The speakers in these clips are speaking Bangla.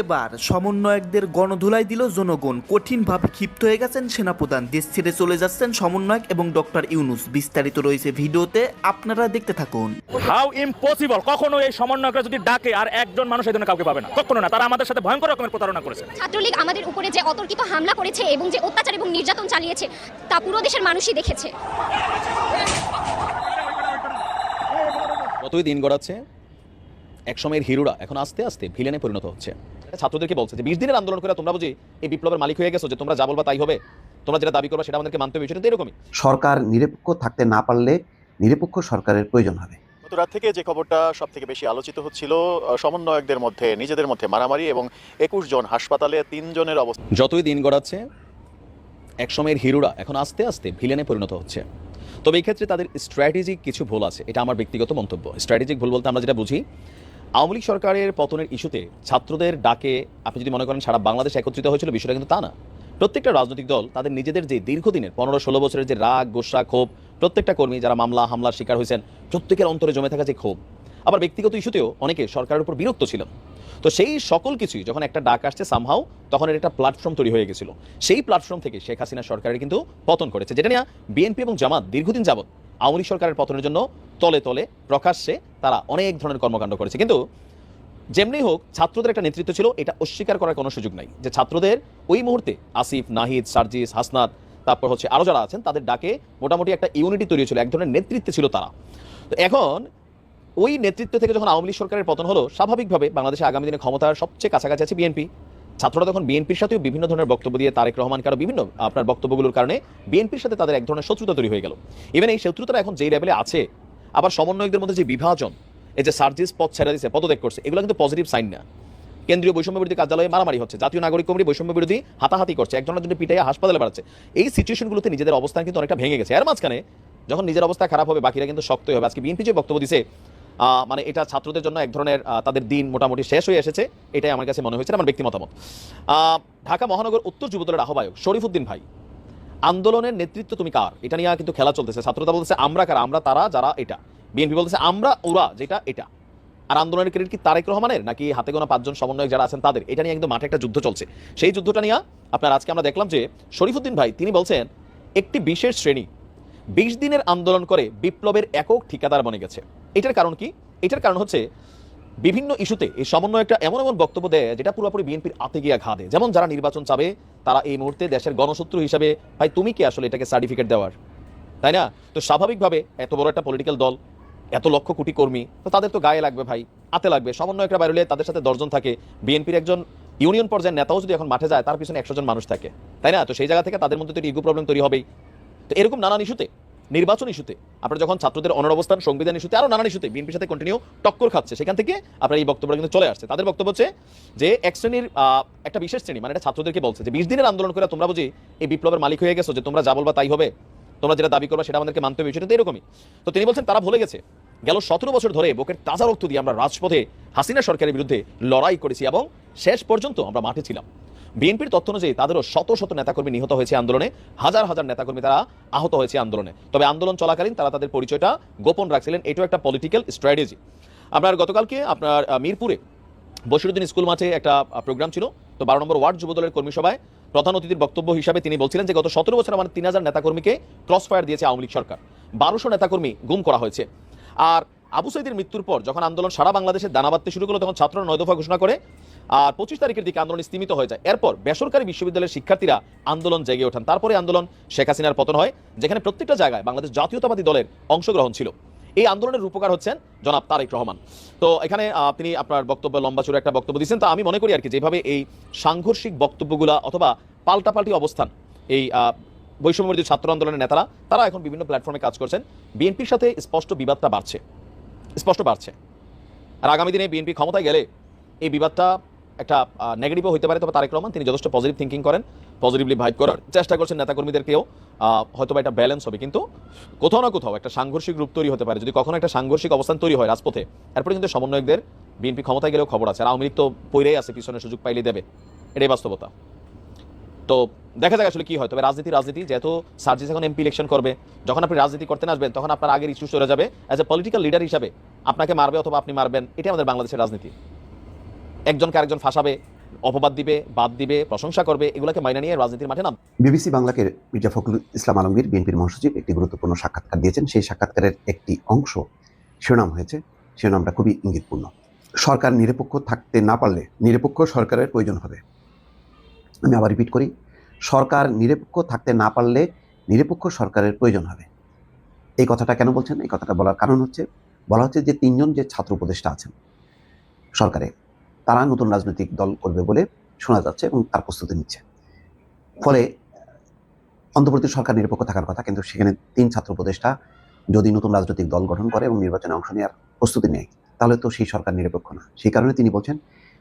এবার সমন্বয়কদের গণধোলাই দিল জনগণ। কঠিনভাবে ক্ষিপ্ত হয়ে গেছেন সেনাপ্রধান। দেশ ছেড়ে চলে যাচ্ছেন সমন্বয়ক এবং ডক্টর ইউনূস। বিস্তারিত রয়েছে ভিডিওতে, আপনারা দেখতে থাকুন। How impossible! কখনো এই সমন্বয়করা যদি ডাকে আর একজন মানুষ এই ধরনের কাউকে পাবে না, কখনো না। তারা আমাদের সাথে ভয়ঙ্কর রকমের প্রতারণা করেছে। ছাত্রলীগ আমাদের উপরে যে অতর্কিত হামলা করেছে এবং যে অত্যাচার এবং নির্যাতন চালিয়েছে তা পুরো দেশের মানুষই দেখেছে। যতই দিন গড়াচ্ছে একসময়ের হিরোরা এখন আস্তে আস্তে ভিলেনে পরিণত হচ্ছে। ছাত্রদেরকে বলছে যে 20 দিনের আন্দোলন করে তোমরা বুঝি এই বিপ্লবের মালিক হয়ে গেছো, যে তোমরা যা বলবা তাই হবে, তোমরা যেটা দাবি করবা সেটা আমাদেরকে মানতে হবে। সেটা তো এরকমই। সরকার নিরপেক্ষ থাকতে না পারলে নিরপেক্ষ সরকারের প্রয়োজন হবে। গত রাত থেকে যে খবরটা সব থেকে বেশি আলোচিত হচ্ছিল, সমন্বয়কদের মধ্যে নিজেদের মধ্যে মারামারি এবং 21 জন হাসপাতালে 3 জনের অবস্থা। যতই দিন গড়াচ্ছে একসময়ের হিরোরা এখন আস্তে আস্তে ভিলেনে পরিণত হচ্ছে। তবে এই ক্ষেত্রে তাদের স্ট্র্যাটেজিক কিছু ভুল আছে, এটা আমার ব্যক্তিগত মন্তব্য। স্ট্র্যাটেজিক ভুল বলতে আমরা যেটা বুঝি, আওয়ামী লীগ সরকারের পতনের ইস্যুতে ছাত্রদের ডাকে আপনি যদি মনে করেন সারা বাংলাদেশ একত্রিত হয়েছিল, বিষয়টা কিন্তু তা না। প্রত্যেকটা রাজনৈতিক দল তাদের নিজেদের যে দীর্ঘদিনের 15-16 বছরের যে রাগ, গোসা, ক্ষোভ, প্রত্যেকটা কর্মী যারা মামলা হামলার শিকার হয়েছেন, প্রত্যেকের অন্তরে জমে থাকা যে ক্ষোভ, আবার ব্যক্তিগত ইস্যুতেও অনেকে সরকারের উপর বিরক্ত ছিলেন। তো সেই সকল কিছুই যখন একটা ডাক আসছে সামহাও, তখন এর একটা প্ল্যাটফর্ম তৈরি হয়ে গেছিল। সেই প্ল্যাটফর্ম থেকে শেখ হাসিনা সরকারের কিন্তু পতন করেছে, যেটা নিয়ে বিএনপি এবং জামাত দীর্ঘদিন যাবত আওয়ামী লীগ সরকারের পতনের জন্য তলে তলে প্রকাশ্যে তারা অনেক ধরনের কর্মকাণ্ড করেছে। কিন্তু যেমনি হোক, ছাত্রদের একটা নেতৃত্ব ছিল, এটা অস্বীকার করার কোনো সুযোগ নাই যে ছাত্রদের ওই মুহূর্তে আসিফ, নাহিদ, সার্জিস, হাসনাত, তারপর হচ্ছে আরও যারা আছেন তাদের ডাকে মোটামুটি একটা ইউনিটি তৈরি ছিল, এক ধরনের নেতৃত্বে ছিল তারা। তো এখন ওই নেতৃত্ব থেকে যখন আওয়ামী লীগ সরকারের পতন হলো, স্বাভাবিকভাবে বাংলাদেশে আগামী দিনে ক্ষমতার সবচেয়ে কাছাকাছি আছে বিএনপি। ছাত্ররা তখন বিএনপির সাথেও বিভিন্ন ধরনের বক্তব্য দিয়ে, তারেক রহমান কারো বিভিন্ন আপনার বক্তব্যগুলোর কারণে বিএনপির সাথে তাদের এক ধরনের শত্রুতা তৈরি হয়ে গেল। ইভেন এই শত্রুতাটা এখন যেই লেভেলে আছে, আবার সমন্বয়কদের মধ্যে যে বিভাজন, এই যে সার্জিস পদ ছেড়ে দিচ্ছে, পদত্যাগ করছে, এগুলো কিন্তু পজিটিভ সাইন না। কেন্দ্রীয় বৈষম্য বিরোধী কার্যালয়ে মারামারি হচ্ছে, জাতীয় নাগরিক কমিটি বৈষম্য বিরোধী হাতাহাতি করছে, একজনের জন্য পিটাইয়া হাসপাতালে বাড়াচ্ছে। এই সিচুয়েশনগুলোতে নিজেদের অবস্থান কিন্তু অনেকটা ভেঙে গেছে। এর মাঝখানে যখন নিজের অবস্থা খারাপ হবে, বাকিরা কিন্তু শক্তই হবে। আজকে বিএনপি যে বক্তব্য দিছে, মানে এটা ছাত্রদের জন্য এক ধরনের তাদের দিন মোটামুটি শেষ হয়ে এসেছে, এটাই আমার কাছে মনে হয়েছে, আমার ব্যক্তি মতামত। ঢাকা মহানগর উত্তর যুবদলের আহ্বায়ক শরীফুদ্দিন ভাই, আন্দোলনের নেতৃত্ব তুমি কার, এটা নিয়ে কিন্তু খেলা চলতেছে। ছাত্রতা বলতেছে আমরা কারা, আমরা তারা যারা এটা। বিএনপি বলতেছে আমরা ওরা যেটা এটা। আর আন্দোলনের ক্রেডিট কি তারেক রহমানের নাকি হাতে গোনা 5 জন সমন্বয়ক যারা আছেন তাদের? এটা নিয়ে একদম মাঠে একটা যুদ্ধ চলছে। সেই যুদ্ধটা নিয়ে আপনার আজকে আমরা দেখলাম যে শরীফুদ্দিন ভাই তিনি বলছেন একটি বিশেষ শ্রেণী 20 দিনের আন্দোলন করে বিপ্লবের একক ঠিকাদার বনে গেছে। এটার কারণ কি? এটার কারণ হচ্ছে বিভিন্ন ইস্যুতে এই সমন্বয়কটা এমন এমন বক্তব্য দেয় যেটা পুরোপুরি বিএনপির আতে গিয়া ঘা দেয়। যেমন যারা নির্বাচন চাবে তারা এই মুহূর্তে দেশের গণশত্রু হিসাবে, ভাই তুমি কি আসলে এটাকে সার্টিফিকেট দেওয়ার, তাই না? তো স্বাভাবিকভাবে এত বড় একটা পলিটিক্যাল দল, এত লক্ষ কোটি কর্মী, তো তাদের তো গায়ে লাগবে ভাই, আতে লাগবে। সমন্বয়করা বাইরে তাদের সাথে 10 জন থাকে। বিএনপির একজন ইউনিয়ন পর্যায়ের নেতাও যদি এখন মাঠে যায়, তার পিছনে 100 জন মানুষ থাকে, তাই না? তো সেই জায়গা থেকে তাদের মধ্যে তো ইগো প্রবলেম তৈরি হবেই। তো এরকম নানান ইস্যুতে, নির্বাচন ইস্যুতে, আপনার যখন ছাত্রদের অনড় সংবিধান ইস্যুতে, আরও নানান ইস্যুতে বিএনপির সাথে কন্টিনিউ টক্কর খাচ্ছে, সেখান থেকে আপনার এই বক্তব্যটা কিন্তু চলে আসছে। তাদের বক্তব্য হচ্ছে যে এক শ্রেণীর একটা বিশেষ শ্রেণী, মানে এটা ছাত্রদেরকে বলছে যে 20 দিনের আন্দোলন করে তোমরা বুঝি এই বিপ্লবের মালিক হয়ে গেছো, যে তোমরা যা বলবা তাই হবে, তোমরা যেটা দাবি করবা সেটা আমাদেরকে মানতে হবে। সেটা তো এরকমই। তো তিনি বলছেন তারা ভুলে গেছে গেল 17 বছর ধরে বুকের তাজা রক্ত দিয়ে আমরা রাজপথে হাসিনা সরকারের বিরুদ্ধে লড়াই করেছি এবং শেষ পর্যন্ত আমরা মাঠে ছিলাম। বিএনপির তথ্য অনুযায়ী তাদেরও শত শত নেতাকর্মী নিহত হয়েছে আন্দোলনে, হাজার হাজার নেতাকর্মী তারা আহত হয়েছে আন্দোলনে। তবে আন্দোলন চলাকালীন তারা তাদের পরিচয়টা গোপন রাখছিলেন, এটাও একটা পলিটিক্যাল স্ট্র্যাটেজি। আপনার গতকালকে আপনার মিরপুরে বশিরউদ্দিন স্কুল মাঠে একটা প্রোগ্রাম ছিল। তো 12 নম্বর ওয়ার্ড যুবদলের কর্মী সভায় প্রধান অতিথির বক্তব্য হিসাবে তিনি বলছিলেন যে গত 17 বছর মানে 3000 নেতাকর্মীকে ক্রস ফায়ার দিয়েছে আওয়ামী লীগ সরকার, 1200 নেতাকর্মী গুম করা হয়েছে। আর আবু সাইদের মৃত্যুর পর যখন আন্দোলন সারা বাংলাদেশে দানা বাঁধতে শুরু করলো, তখন ছাত্ররা 9 দফা ঘোষণা করে আর 25 তারিখের দিকে আন্দোলন স্থিমিত হয়ে যায়। এরপর বেসরকারি বিশ্ববিদ্যালয়ের শিক্ষার্থীরা আন্দোলন জেগে ওঠেন। তারপরে আন্দোলন শেখ হাসিনার পতন হয়, যেখানে প্রত্যেকটা জায়গায় বাংলাদেশ জাতীয়তাবাদী দলের অংশগ্রহণ ছিল। এই আন্দোলনের রূপকার হচ্ছেন জনাব তারেক রহমান। তো এখানে তিনি আপনার বক্তব্য লম্বা চূড়া একটা বক্তব্য দিচ্ছেন। তো আমি মনে করি আর কি, যেভাবে এই সাংঘর্ষিক বক্তব্যগুলা অথবা পাল্টাপাল্টি অবস্থান এই বৈষম্যবিরোধী ছাত্র আন্দোলনের নেতারা তারা এখন বিভিন্ন প্ল্যাটফর্মে কাজ করছেন, বিএনপির সাথে স্পষ্ট বিবাদটা বাড়ছে। আর আগামী দিনে বিএনপি ক্ষমতায় গেলে এই বিবাদটা একটা নেগেটিভও হতে পারে। তবে তারেক রহমান তিনি যথেষ্ট পজিটিভ থিঙ্কিং করেন, পজিটিভলি ভাইব করার চেষ্টা করছেন নেতাকর্মীদেরকেও। হয়তো এটা ব্যালেন্স হবে, কিন্তু কোথাও না কোথাও একটা সাংঘর্ষিক রূপ তৈরি হতে পারে। যদি কখনো একটা সাংঘর্ষিক অবস্থান তৈরি হয় রাজপথে, এরপরে কিন্তু সমন্বয়কদের বিএনপি ক্ষমতায় গেলেও খবর আছে। আর আওয়ামী লীগ তো পইরেই আছে, পিছনে সুযোগ পাইলে দেবে, এটাই বাস্তবতা। তো দেখা যাক আসলে কি হয়। তবে রাজনীতি যেহেতু সার্জিস এখন এমপি ইলেকশন করবে, যখন আপনি রাজনীতি করতে আসবেন তখন আপনার আগের ইস্যু সরে যাবে। অ্যাজ এ পলিটিক্যাল লিডার হিসাবে আপনাকে মারবে অথবা আপনি মারবেন, এটাই আমাদের বাংলাদেশের রাজনীতি। একজনকে আরেকজন ফাঁসাবে, অপবাদ দিবে, বাদ দিবে, প্রশংসা করবে, এগুলোকে মাইনে নিয়ে রাজনীতির মাঠে নাম। বিবিসি বাংলাকে মির্জা ফখরুল ইসলাম আলমগীর বিএনপির মহাসচিব একটি গুরুত্বপূর্ণ সাক্ষাৎকার দিয়েছেন। সেই সাক্ষাৎকারের একটি অংশ শিরোনাম হয়েছে, শিরোনামটা খুবই ইঙ্গিতপূর্ণ। সরকার নিরপেক্ষ থাকতে না পারলে নিরপেক্ষ সরকারের প্রয়োজন হবে। আমি আবার রিপিট করি, সরকার নিরপেক্ষ থাকতে না পারলে নিরপেক্ষ সরকারের প্রয়োজন হবে। এই কথাটা কেন বলছেন? এই কথাটা বলার কারণ হচ্ছে, বলা হচ্ছে যে 3 জন যে ছাত্র উপদেষ্টা আছেন সরকারে, তারা নতুন রাজনৈতিক দল করবে বলে শোনা যাচ্ছে এবং তার প্রস্তুতি নিচ্ছে। ফলে অন্তর্বর্তী সরকার নিরপেক্ষ থাকার কথা, কিন্তু সেখানে 3 ছাত্র উপদেষ্টা যদি নতুন রাজনৈতিক দল গঠন করে এবং নির্বাচনে অংশ নেওয়ার প্রস্তুতি নেয়, তাহলে তো সেই সরকার নিরপেক্ষ না। সেই কারণে তিনি বলছেন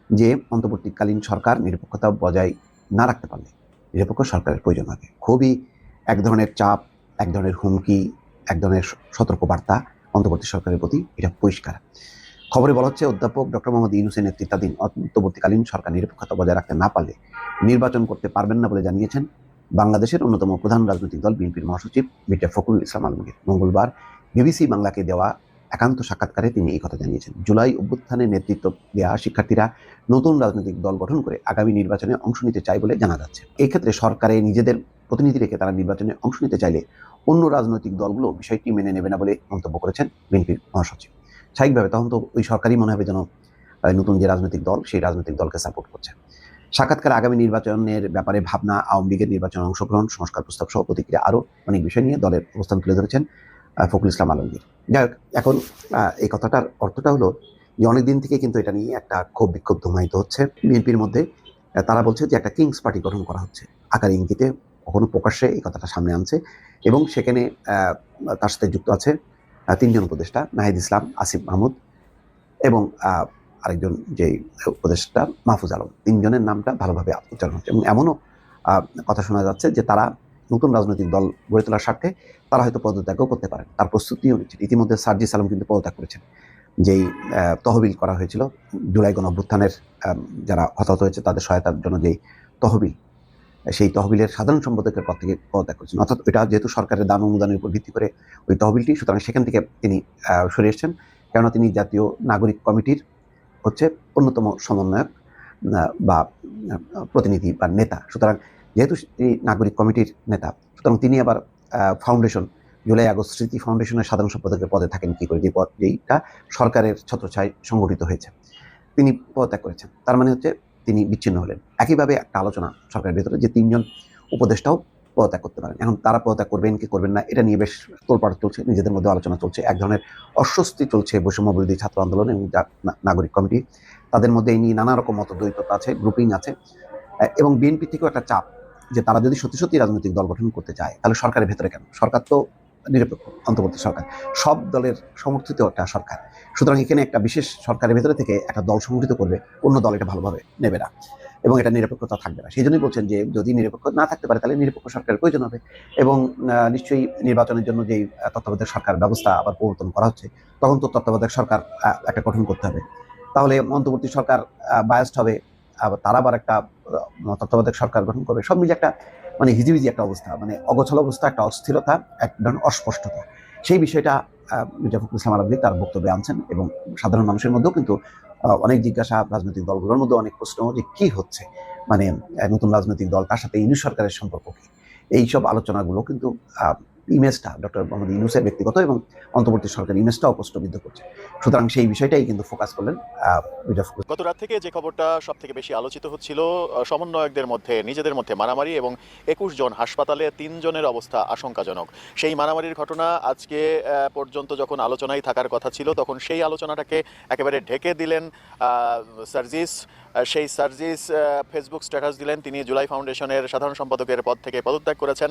যে অন্তর্বর্তীকালীন সরকার নিরপেক্ষতা বজায় না রাখতে পারলে নিরপেক্ষ সরকারের প্রয়োজন হবে। খুবই এক ধরনের চাপ, এক ধরনের হুমকি, এক ধরনের সতর্কবার্তা অন্তর্বর্তী সরকারের প্রতি, এটা পরিষ্কার। খবরে বলা হচ্ছে অধ্যাপক ডক্টর মোহাম্মদ ইউনূসের নেতৃত্বাধীন অন্তর্বর্তীকালীন সরকার নিরপেক্ষতা বজায় রাখতে না পারলে নির্বাচন করতে পারবেন না বলে জানিয়েছেন বাংলাদেশের অন্যতম প্রধান রাজনৈতিক দল বিএনপির মহাসচিব মির্জা ফখরুল ইসলাম আলমগীর। মঙ্গলবার বিবিসি বাংলাকে দেওয়া একান্ত সাক্ষাৎকারে তিনি এই কথা জানিয়েছেন। জুলাই অভ্যুত্থানে নেতৃত্ব দেওয়া শিক্ষার্থীরা নতুন রাজনৈতিক দল গঠন করে আগামী নির্বাচনে অংশ নিতে চায় বলে জানা যাচ্ছে। এই ক্ষেত্রে সরকারে নিজেদের প্রতিনিধি রেখে তারা নির্বাচনে অংশ নিতে চাইলে অন্য রাজনৈতিক দলগুলো বিষয়টি মেনে নেবে না বলে মন্তব্য করেছেন বিএনপির মহাসচিব। স্বাভাবিকভাবে তখন তো ওই সরকারই মনে হবে যেন নতুন যে রাজনৈতিক দল সেই রাজনৈতিক দলকে সাপোর্ট করছে। সাক্ষাৎকারে আগামী নির্বাচনের ব্যাপারে ভাবনা, আওয়ামী লীগের নির্বাচনে অংশগ্রহণ, সংস্কার প্রস্তাব সহ প্রতিক্রিয়া আরও অনেক বিষয় নিয়ে দলের অবস্থান তুলে ধরেছেন ফখরুল ইসলাম আলমগীর। যাই হোক, এখন এই কথাটার অর্থটা হলো যে অনেকদিন থেকে কিন্তু এটা নিয়ে একটা ক্ষোভ বিক্ষোভ ধুমায়িত হচ্ছে বিএনপির মধ্যে। তারা বলছে যে একটা কিংস পার্টি গঠন করা হচ্ছে, আকার ইঙ্গিতে কখনো প্রকাশ্যে এই কথাটা সামনে আনছে এবং সেখানে তার সাথে যুক্ত আছে 3 জন উপদেষ্টা, নাহিদ ইসলাম, আসিফ মাহমুদ এবং আরেকজন যে উপদেষ্টা মাহফুজ আলম। 3 জনের নামটা ভালোভাবে উচ্চারণ হচ্ছে এবং এমনও কথা শোনা যাচ্ছে যে তারা নতুন রাজনৈতিক দল গড়ে তোলার স্বার্থে তারা হয়তো পদত্যাগও করতে পারেন, তার প্রস্তুতিও নিচ্ছেন। ইতিমধ্যে সার্জিস আলম কিন্তু পদত্যাগ করেছেন। যেই তহবিল করা হয়েছিল জুলাই গণ অভ্যুত্থানের যারা হতাহত হয়েছে তাদের সহায়তার জন্য যেই তহবিল, সেই তহবিলের সাধারণ সম্পাদকের পদ থেকে পদত্যাগ করেছেন। অর্থাৎ এটা যেহেতু সরকারের দান অনুদানের উপর ভিত্তি করে ওই তহবিলটি, সুতরাং সেখান থেকে তিনি সরে এসেছেন। কেননা তিনি জাতীয় নাগরিক কমিটির হচ্ছে অন্যতম সমন্বয়ক বা প্রতিনিধি বা নেতা। সুতরাং যেহেতু তিনি নাগরিক কমিটির নেতা, সুতরাং তিনি আবার ফাউন্ডেশন, জুলাই আগস্ট স্মৃতি ফাউন্ডেশনের সাধারণ সম্পাদকের পদে থাকেন কি করে, যে পদ যেইটা সরকারের ছত্রছায়ায় সংগঠিত হয়েছে, তিনি পদত্যাগ করেছেন। তার মানে হচ্ছে তিনি বিচ্ছিন্ন হলেন। একইভাবে একটা আলোচনা সরকারের ভেতরে যে 3 জন উপদেষ্টাও পদত্যাগ করতে পারেন। এখন তারা পদত্যাগ করবেন কি করবেন না, এটা নিয়ে বেশ তোলপাড় চলছে, নিজেদের মধ্যে আলোচনা চলছে। এক ধরনের অস্বস্তি চলছে বৈষম্য বিরোধী ছাত্র আন্দোলন এবং নাগরিক কমিটি, তাদের মধ্যে এই নিয়ে নানা রকম মতদ্বৈততা আছে, গ্রুপিং আছে এবং বিএনপি থেকেও একটা চাপ যে তারা যদি সত্যি সত্যি রাজনৈতিক দল গঠন করতে চায় তাহলে সরকারের ভেতরে কেন, সরকার তো নিরপেক্ষ, অন্তর্বর্তী সরকার সব দলের সমর্থিত একটা সরকার। সুতরাং এখানে একটা বিশেষ সরকারের ভেতরে থেকে একটা দল সংগঠিত করবে, অন্য দল এটা ভালোভাবে নেবে না এবং এটা নিরপেক্ষতা থাকবে না। সেই জন্যই বলছেন যে যদি নিরপেক্ষ না থাকতে পারে তাহলে নিরপেক্ষ সরকারের প্রয়োজন হবে এবং নিশ্চয়ই নির্বাচনের জন্য যেই তত্ত্বাবধায়ক সরকার ব্যবস্থা আবার প্রবর্তন করা হচ্ছে, তখন তো তত্ত্বাবধায়ক সরকার একটা গঠন করতে হবে। তাহলে অন্তর্বর্তী সরকার বায়াসড হবে, আবার তারা আবার একটা তত্ত্বাবধায়ক সরকার গঠন করবে। সব মিলে একটা মানে হিজিবিজি একটা অবস্থা, মানে অগোছাল অবস্থা, একটা অস্থিরতা, এক ধরনের অস্পষ্টতা। সেই বিষয়টা মির্জা ফখরুল ইসলাম আলমগীর তার বক্তব্যে আনছেন এবং সাধারণ মানুষের মধ্যেও কিন্তু অনেক জিজ্ঞাসা, রাজনৈতিক দলগুলোর মধ্যে অনেক প্রশ্ন যে কি হচ্ছে, মানে নতুন রাজনৈতিক দল, তার সাথে ইউনূস সরকারের সম্পর্ক কি, এইসব আলোচনাগুলো কিন্তু ইমেজটা ডক্টর মোহাম্মদ ইউনূসের ব্যক্তিগত এবং অন্তর্বর্তী সরকারের ইমেজটাও প্রশ্নবিদ্ধ করছে। সুতরাং সেই বিষয়টাই কিন্তু ফোকাস করলেন মির্জা ফখরুল। গত রাত থেকে যে খবরটা সব থেকে বেশি আলোচিত হচ্ছিল, সমন্বয়কদের মধ্যে নিজেদের মধ্যে মারামারি এবং 21 জন হাসপাতালে, 3 জনের অবস্থা আশঙ্কাজনক। সেই মারামারির ঘটনা আজকে পর্যন্ত যখন আলোচনায় থাকার কথা ছিল, তখন সেই আলোচনাটাকে একেবারে ঢেকে দিলেন সার্জিস। সেই সার্জিস ফেসবুক স্ট্যাটাস দিলেন তিনি জুলাই ফাউন্ডেশনের সাধারণ সম্পাদকের পদ থেকে পদত্যাগ করেছেন।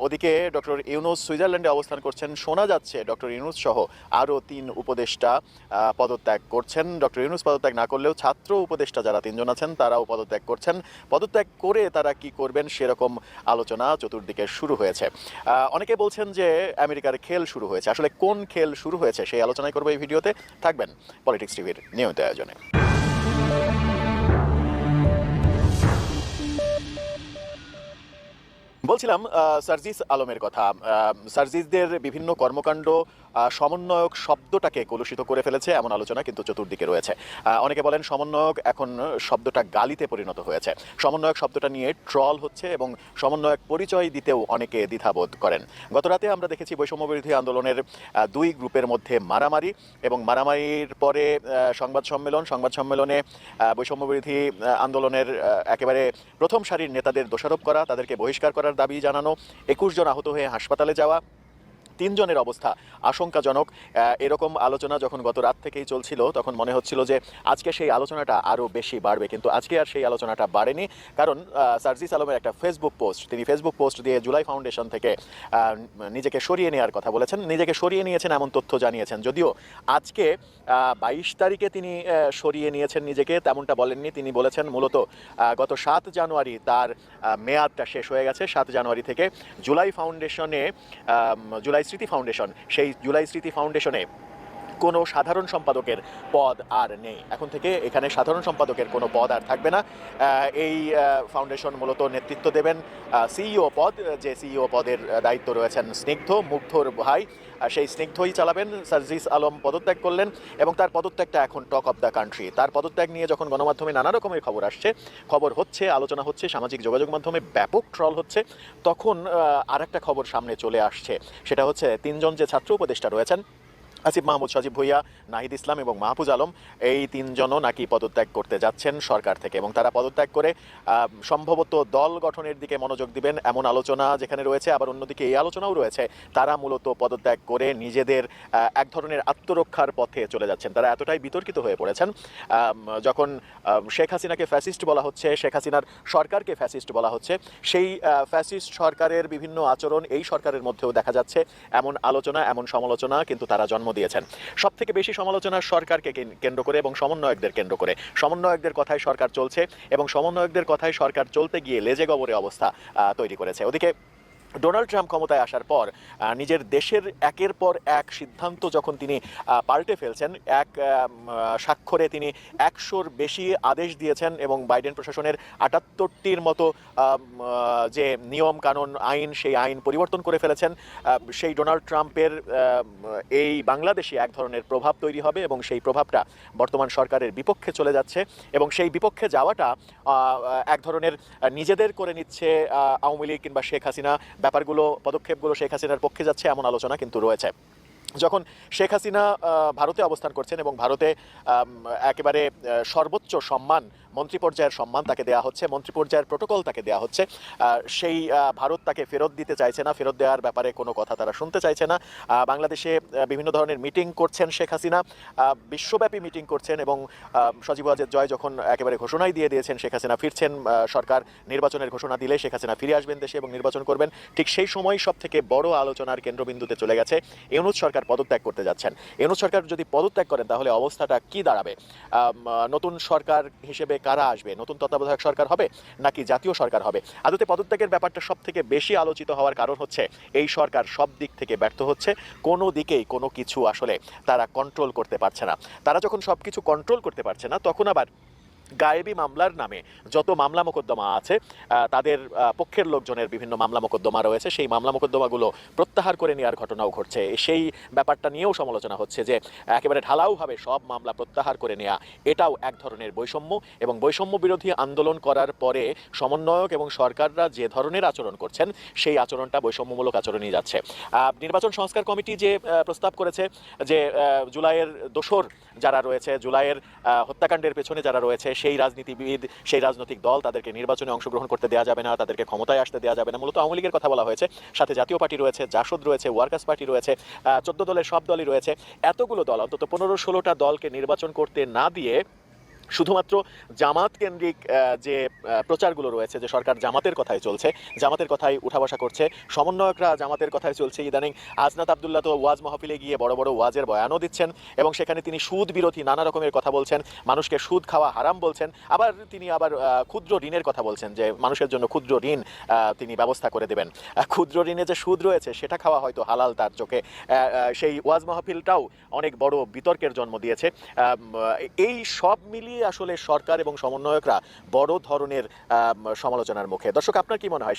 ওদিকে ডক্টর ইউনূস সুইজারল্যান্ডে অবস্থান করছেন। শোনা যাচ্ছে ডক্টর ইউনূস সহ আরও 3 উপদেষ্টা পদত্যাগ করছেন। ডক্টর ইউনূস পদত্যাগ না করলেও ছাত্র উপদেষ্টা যারা 3 জন আছেন তারাও পদত্যাগ করছেন। পদত্যাগ করে তারা কি করবেন সেরকম আলোচনা চতুর্দিকে শুরু হয়েছে। অনেকে বলছেন যে আমেরিকার খেল শুরু হয়েছে। আসলে কোন খেল শুরু হয়েছে সেই আলোচনাই করবো এই ভিডিওতে। থাকবেন পলিটিক্স টিভির নিয়মিত আয়োজনে। বলছিলাম সার্জিস আলমের কথা। সার্জিসদের বিভিন্ন কর্মকাণ্ড সমন্বয়ক শব্দটাকে কলুষিত করে ফেলেছে এমন আলোচনা কিন্তু চতুর্দিকে রয়েছে। অনেকে বলেন সমন্বয়ক এখন শব্দটা গালিতে পরিণত হয়েছে, সমন্বয়ক শব্দটা নিয়ে ট্রল হচ্ছে এবং সমন্বয়ক পরিচয় দিতেও অনেকে দ্বিধাবোধ করেন। গতরাতে আমরা দেখেছি বৈষম্যবিরোধী আন্দোলনের দুই গ্রুপের মধ্যে মারামারি, এবং মারামারির পরে সংবাদ সম্মেলনে বৈষম্যবিরোধী আন্দোলনের একেবারে প্রথম সারির নেতাদের দোষারোপ করা, তাদেরকে বহিষ্কার করার দাবি জানানো, 21 জন আহত হয়ে হাসপাতালে যাওয়া, 3 জনের অবস্থা আশঙ্কাজনক, এরকম আলোচনা যখন গত রাত থেকেই চলছিল তখন মনে হচ্ছিল যে আজকে সেই আলোচনাটা আরও বেশি বাড়বে, কিন্তু আজকে আর সেই আলোচনাটা বাড়েনি। কারণ সার্জিস আলমের একটা ফেসবুক পোস্ট, তিনি ফেসবুক পোস্ট দিয়ে জুলাই ফাউন্ডেশন থেকে নিজেকে সরিয়ে নেওয়ার কথা বলেছেন, নিজেকে সরিয়ে নিয়েছেন এমন তথ্য জানিয়েছেন। যদিও আজকে 22 তারিখে তিনি সরিয়ে নিয়েছেন নিজেকে, তেমনটা বলেননি। তিনি বলেছেন মূলত গত 7 জানুয়ারি তার মেয়াদটা শেষ হয়ে গেছে। 7 জানুয়ারি থেকে জুলাই ফাউন্ডেশনে, জুলাই স্মৃতি ফাউন্ডেশন, সেই জুলাই স্মৃতি ফাউন্ডেশনে কোনো সাধারণ সম্পাদকের পদ আর নেই। এখন থেকে এখানে সাধারণ সম্পাদকের কোনো পদ আর থাকবে না। এই ফাউন্ডেশন মূলত নেতৃত্ব দেবেন সিইও পদ, যে সিইও পদের দায়িত্ব রয়েছেন স্নিগ্ধ, মুগ্ধর ভাই, সেই স্নিগ্ধই চালাবেন। সার্জিস আলম পদত্যাগ করলেন এবং তার পদত্যাগটা এখন টক অফ দ্য কান্ট্রি। তার পদত্যাগ নিয়ে যখন গণমাধ্যমে নানা রকমের খবর হচ্ছে, আলোচনা হচ্ছে, সামাজিক যোগাযোগ মাধ্যমে ব্যাপক ট্রল হচ্ছে, তখন আরেকটা খবর সামনে চলে আসছে। সেটা হচ্ছে 3 জন যে ছাত্র উপদেষ্টা রয়েছেন, আসিফ মাহমুদ, সজীব ভুইয়া, নাহিদ ইসলাম এবং মাহফুজ আলম, এই 3 জনও নাকি পদত্যাগ করতে যাচ্ছেন সরকার থেকে, এবং তারা পদত্যাগ করে সম্ভবত দল গঠনের দিকে মনোযোগ দিবেন এমন আলোচনা যেখানে রয়েছে। আবার অন্যদিকে এই আলোচনাও রয়েছে তারা মূলত পদত্যাগ করে নিজেদের এক ধরনের আত্মরক্ষার পথে চলে যাচ্ছেন। তারা এতটাই বিতর্কিত হয়ে পড়েছেন, যখন শেখ হাসিনাকে ফ্যাসিস্ট বলা হচ্ছে, শেখ হাসিনার সরকারকে ফ্যাসিস্ট বলা হচ্ছে, সেই ফ্যাসিস্ট সরকারের বিভিন্ন আচরণ এই সরকারের মধ্যেও দেখা যাচ্ছে। এমন আলোচনা, এমন সমালোচনা কিন্তু তারা জন্ম দিয়েছেন। সব থেকে বেশি সমালোচনা সরকারকে কেন্দ্র করে এবং সমন্বয়কদের কেন্দ্র করে। সমন্বয়কদের কথায় সরকার চলছে এবং সমন্বয়কদের কথায় সরকার চলতে গিয়ে লেজে গবরে অবস্থা তৈরি করেছে। ওদিকে ডোনাল্ড ট্রাম্প ক্ষমতায় আসার পর নিজের দেশের একের পর এক সিদ্ধান্ত যখন তিনি পাল্টে ফেলছেন, এক স্বাক্ষরে তিনি 100-র বেশি আদেশ দিয়েছেন এবং বাইডেন প্রশাসনের 78টির মতো যে নিয়ম কানুন আইন, সেই আইন পরিবর্তন করে ফেলেছেন। সেই ডোনাল্ড ট্রাম্পের এই বাংলাদেশে এক ধরনের প্রভাব তৈরি হবে এবং সেই প্রভাবটা বর্তমান সরকারের বিপক্ষে চলে যাচ্ছে, এবং সেই বিপক্ষে যাওয়াটা এক ধরনের নিজেদের করে নিচ্ছে আওয়ামী লীগ কিংবা শেখ হাসিনা। ব্যাপারগুলো, পদক্ষেপগুলো শেখ হাসিনার পক্ষে যাচ্ছে এমন আলোচনা কিন্তু রয়েছে। যখন শেখ হাসিনা ভারতে অবস্থান করছেন এবং ভারতে একেবারে সর্বোচ্চ সম্মান, মন্ত্রী পর্যায়ের সম্মান তাকে দেওয়া হচ্ছে, মন্ত্রী পর্যায়ের প্রোটোকল তাকে দেওয়া হচ্ছে, সেই ভারত তাকে ফেরত দিতে চাইছে না, ফেরত দেওয়ার ব্যাপারে কোনো কথা তারা শুনতে চাইছে না। বাংলাদেশে বিভিন্ন ধরনের মিটিং করছেন শেখ হাসিনা, বিশ্বব্যাপী মিটিং করছেন, এবং সজীব ওয়াজেদ জয় যখন একেবারে ঘোষণাই দিয়ে দিয়েছেন শেখ হাসিনা ফিরছেন, সরকার নির্বাচনের ঘোষণা দিলে শেখ হাসিনা ফিরে আসবেন দেশে এবং নির্বাচন করবেন, ঠিক সেই সময় সব থেকে বড় আলোচনার কেন্দ্রবিন্দুতে চলে গেছে ইউনূস সরকার পদত্যাগ করতে যাচ্ছেন। ইউনূস সরকার যদি পদত্যাগ করেন তাহলে অবস্থাটা কি দাঁড়াবে? নতুন সরকার হিসেবে কারা আসবে? নতুন তত্ত্বাবধায়ক সরকার হবে নাকি জাতীয় সরকার হবে? আদতে পদত্যাগের ব্যাপারটা সব থেকে বেশি আলোচিত হওয়ার কারণ হচ্ছে এই সরকার সব দিক থেকে ব্যর্থ হচ্ছে, কোনো দিকেই কোনো কিছু আসলে তারা কন্ট্রোল করতে পারছে না। তারা যখন সব কিছু কন্ট্রোল করতে পারছে না, তখন আবার গায়েবী মামলার নামে যত মামলা মোকদ্দমা আছে, তাদের পক্ষের লোকজনের বিভিন্ন মামলা মোকদ্দমা রয়েছে, সেই মামলা মোকদ্দমাগুলো প্রত্যাহার করে নেওয়ার ঘটনাও ঘটছে। সেই ব্যাপারটা নিয়েও সমালোচনা হচ্ছে যে একেবারে ঢালাওভাবে সব মামলা প্রত্যাহার করে নেওয়া, এটাও এক ধরনের বৈষম্য, এবং বৈষম্য বিরোধী আন্দোলন করার পরে সমন্বয়ক এবং সরকাররা যে ধরনের আচরণ করছেন, সেই আচরণটা বৈষম্যমূলক আচরণই যাচ্ছে। নির্বাচন সংস্কার কমিটি যে প্রস্তাব করেছে যে জুলাইয়ের দোসর যারা রয়েছে, জুলাইয়ের হত্যাকাণ্ডের পেছনে যারা রয়েছে, সেই রাজনীতিবিদ, সেই রাজনৈতিক দল, তাদেরকে নির্বাচনে অংশগ্রহণ করতে দেওয়া যাবে না, তাদেরকে ক্ষমতায় আসতে দেওয়া যাবে না। মূলত আওয়ামী লীগের কথা বলা হয়েছে, সাথে জাতীয় পার্টি রয়েছে, জাসদ রয়েছে, ওয়ার্কার্স পার্টি রয়েছে, 14 দলের সব দলই রয়েছে। এতগুলো দল, অন্তত 15-16টা দলকে নির্বাচন করতে না দিয়ে শুধুমাত্র জামাত কেন্দ্রিক যে প্রচারগুলো রয়েছে, যে সরকার জামাতের কথাই চলছে, জামাতের কথাই উঠা বসা করছে, সমন্বয়করা জামাতের কথাই চলছে। ইদানিং আজনাত আবদুল্লাহ তো ওয়াজ মাহফিলে গিয়ে বড় বড় ওয়াজের বয়ানও দিচ্ছেন এবং সেখানে তিনি সুদ বিরোধী নানা রকমের কথা বলছেন, মানুষকে সুদ খাওয়া হারাম বলছেন। তিনি আবার ক্ষুদ্র ঋণের কথা বলছেন, যে মানুষের জন্য ক্ষুদ্র ঋণ তিনি ব্যবস্থা করে দেবেন। ক্ষুদ্র ঋণে যে সুদ রয়েছে সেটা খাওয়া হয়তো হালাল তার চোখে। সেই ওয়াজ মাহফিলটাও অনেক বড় বিতর্কের জন্ম দিয়েছে। এই সব মিলিয়ে আসলে সরকার এবং সমন্বয়করা বড় ধরনের সমালোচনার মুখে। দর্শক, আপনার কি মনে হয়?